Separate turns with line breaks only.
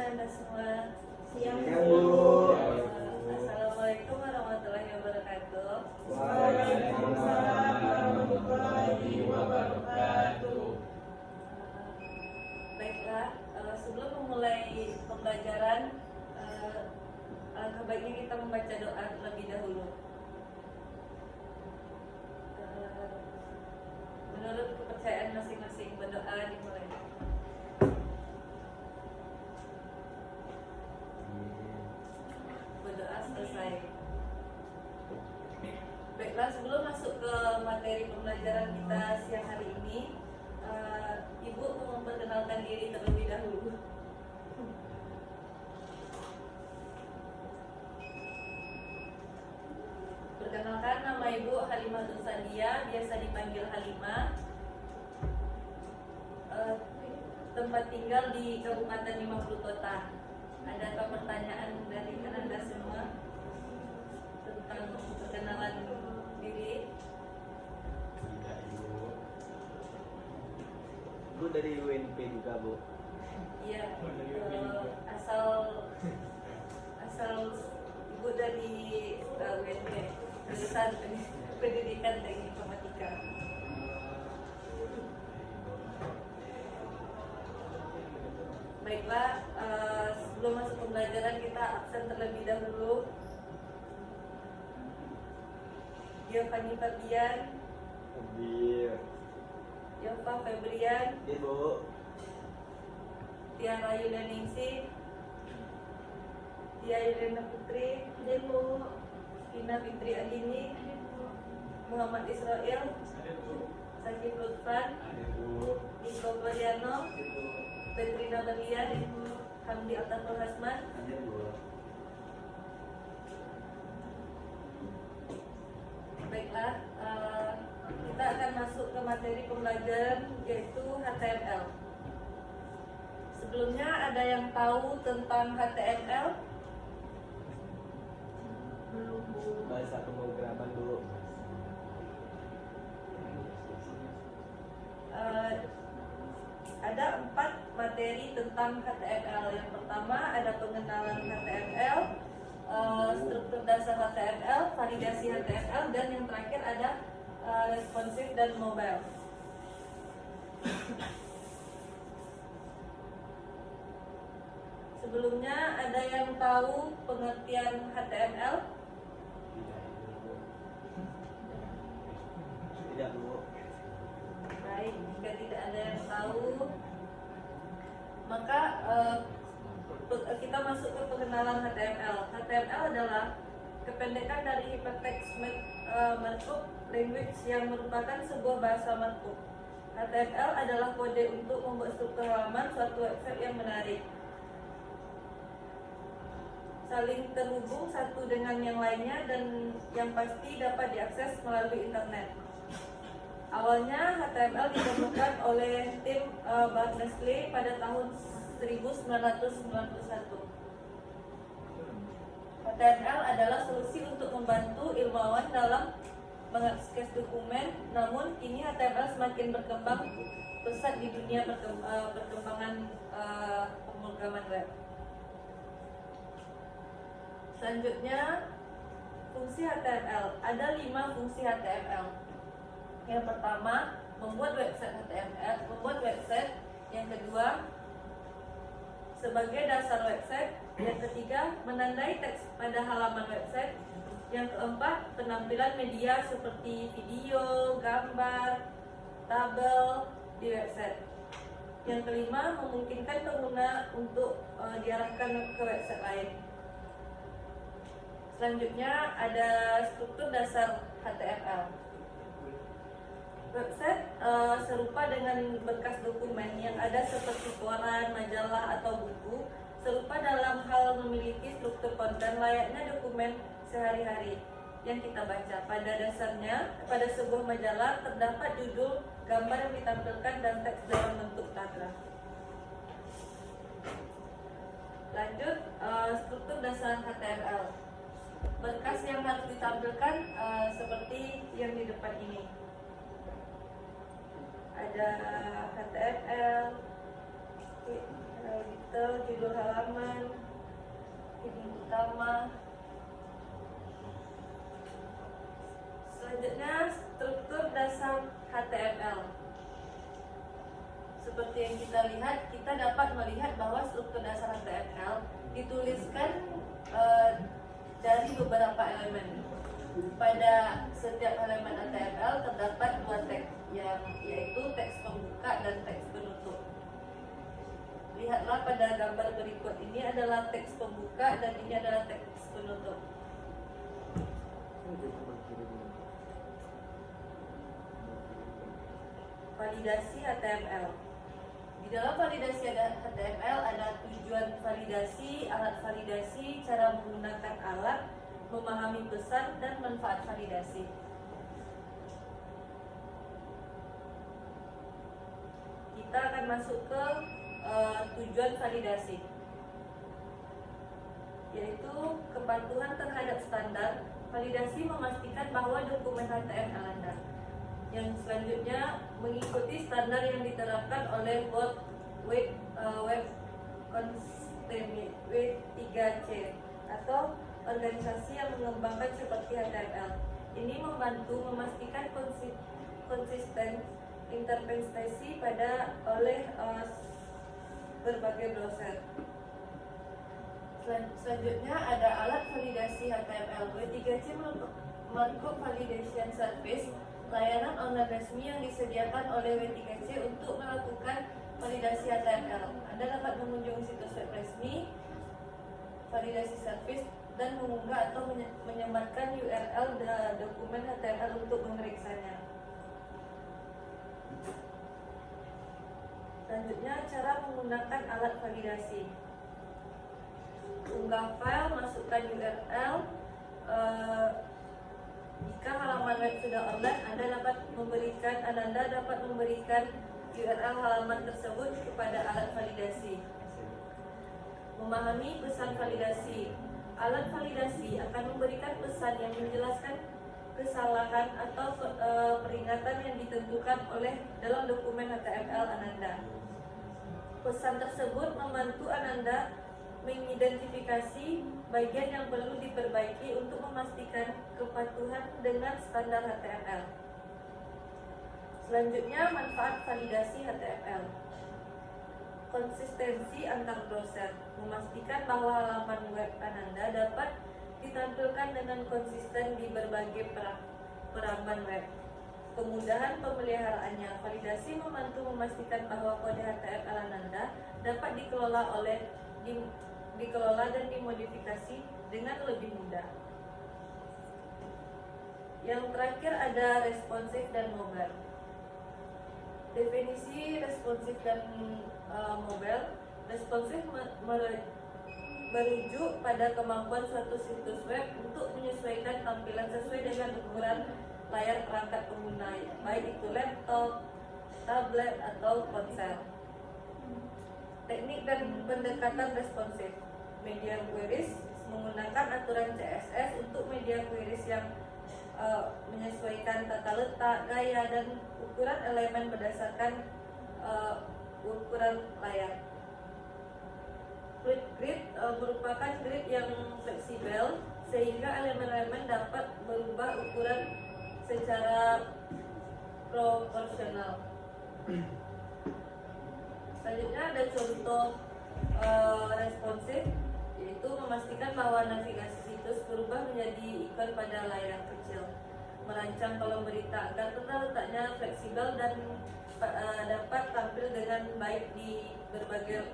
Anda semua.
Siang,
Bu.
Assalamualaikum warahmatullahi wabarakatuh.
Waalaikumsalam warahmatullahi wabarakatuh.
Baiklah, sebelum memulai pembelajaran, alangkah baiknya kita membaca doa terlebih dahulu. Menurut kepercayaan masing-masing, berdoa dimulai. Berdoa selesai. Baiklah, sebelum masuk ke materi pembelajaran kita siang hari ini, Ibu mau memperkenalkan diri terlebih dahulu. Perkenalkan, nama Ibu Halimah Sandia, biasa dipanggil Halimah. Tempat tinggal di Kabupaten 50 Kota. Adakah pertanyaan dari Anda semua tentang perkenalan diri?
Tidak, Ibu. Bu dari UNP juga, Bu.
Iya, asal Ibu dari UNP, jurusan Pendidikan Teknik Informatika. Baiklah, sebelum masuk pembelajaran kita absen terlebih dahulu. Giovanni Fabian,
Hadir.
Yova Febrian,
Ibu.
Tiara Yulianingsih, Tia Yulena Putri,
Ibu.
Ina Fitri Andini, Muhammad Israel, Sakif Lutfan,
Ibu.
Niko Gloriano, Petrina Berlian, Hamdi Altaful Hasman.
Hadir, Bu.
Baiklah, kita akan masuk ke materi pembelajaran, yaitu HTML. Sebelumnya ada yang tahu tentang HTML?
Belum, Bu.
Bahasa pemrograman, Bu.
Ada 4 materi tentang HTML. Yang pertama ada pengenalan HTML, struktur dasar HTML, validasi HTML, dan yang terakhir ada responsive dan mobile. Sebelumnya ada yang tahu pengertian HTML?
Tidak, Bu.
Baik, jika tidak ada yang tahu, maka kita masuk ke pengenalan HTML. HTML adalah kependekan dari Hypertext Markup Language yang merupakan sebuah bahasa markup. HTML adalah kode untuk membuat struktur halaman suatu website yang menarik, saling terhubung satu dengan yang lainnya, dan yang pasti dapat diakses melalui internet. Awalnya HTML ditemukan oleh tim Berners-Lee pada tahun 1991. HTML adalah solusi untuk membantu ilmuwan dalam mengakses dokumen, namun kini HTML semakin berkembang pesat di dunia perkembangan pemrograman web. Selanjutnya, fungsi HTML. Ada 5 fungsi HTML. Yang pertama, membuat website HTML, membuat website. Yang kedua, sebagai dasar website. Yang ketiga, menandai teks pada halaman website. Yang keempat, penampilan media seperti video, gambar, tabel di website. Yang kelima, memungkinkan pengguna untuk diarahkan ke website lain. Selanjutnya ada struktur dasar HTML. Website serupa dengan berkas dokumen yang ada seperti koran, majalah, atau buku. Serupa dalam hal memiliki struktur konten layaknya dokumen sehari-hari yang kita baca. Pada dasarnya, pada sebuah majalah terdapat judul, gambar yang ditampilkan, dan teks dalam bentuk paragraf. Lanjut, struktur dasar HTML. Berkas yang harus ditampilkan seperti yang di depan ini. Ada HTML, title, judul halaman, heading utama. Selanjutnya struktur dasar HTML. Seperti yang kita lihat, kita dapat melihat bahwa struktur dasar HTML dituliskan dari beberapa elemen. Pada setiap elemen HTML terdapat dua teks, yaitu teks pembuka dan teks penutup. Lihatlah pada gambar berikut, ini adalah teks pembuka dan ini adalah teks penutup. Validasi HTML. Di dalam validasi HTML ada tujuan validasi, alat validasi, cara menggunakan alat, memahami pesan, dan manfaat validasi. Kita akan masuk ke tujuan validasi, yaitu kepatuhan terhadap standar. Validasi memastikan bahwa dokumen HTML Anda yang selanjutnya mengikuti standar yang diterapkan oleh World Web Consortium W3C atau organisasi yang mengembangkan seperti HTML. Ini membantu memastikan konsisten interpretasi oleh berbagai browser. Selanjutnya ada alat validasi HTML. W3C Markup Validation Service, layanan online resmi yang disediakan oleh W3C untuk melakukan validasi HTML. Anda dapat mengunjungi situs web resmi validasi service dan mengunggah atau menyematkan URL dokumen HTML untuk memeriksanya. Selanjutnya, cara menggunakan alat validasi. Unggah file, masukkan URL. Jika halaman web sudah online, Anda dapat memberikan URL halaman tersebut kepada alat validasi. Memahami pesan validasi. Alat validasi akan memberikan pesan yang menjelaskan kesalahan atau peringatan yang ditentukan dalam dokumen HTML Ananda. Pesan tersebut membantu Ananda mengidentifikasi bagian yang perlu diperbaiki untuk memastikan kepatuhan dengan standar HTML. Selanjutnya, manfaat validasi HTML. Konsistensi antar browser, memastikan bahwa halaman web Ananda dapat ditampilkan dengan konsisten di berbagai peramban web. Kemudahan pemeliharaannya. Validasi membantu memastikan bahwa kode HTML Ananda dapat dikelola dan dimodifikasi dengan lebih mudah. Yang terakhir ada responsif dan mobile. Definisi responsif dan mobile. Responsif merujuk pada kemampuan suatu situs web untuk menyesuaikan tampilan sesuai dengan ukuran layar perangkat pengguna, baik itu laptop, tablet, atau ponsel. Teknik dan pendekatan responsif. Media queries menggunakan aturan CSS untuk media queries yang menyesuaikan tata letak, gaya, dan ukuran elemen berdasarkan ukuran layar. Fluid grid merupakan grid yang fleksibel sehingga elemen-elemen dapat berubah ukuran secara proporsional. Selanjutnya ada contoh responsif, yaitu memastikan bahwa navigasi situs berubah menjadi ikon pada layar kecil, merancang kolom berita agar tata letaknya fleksibel dan dapat tampil dengan baik di berbagai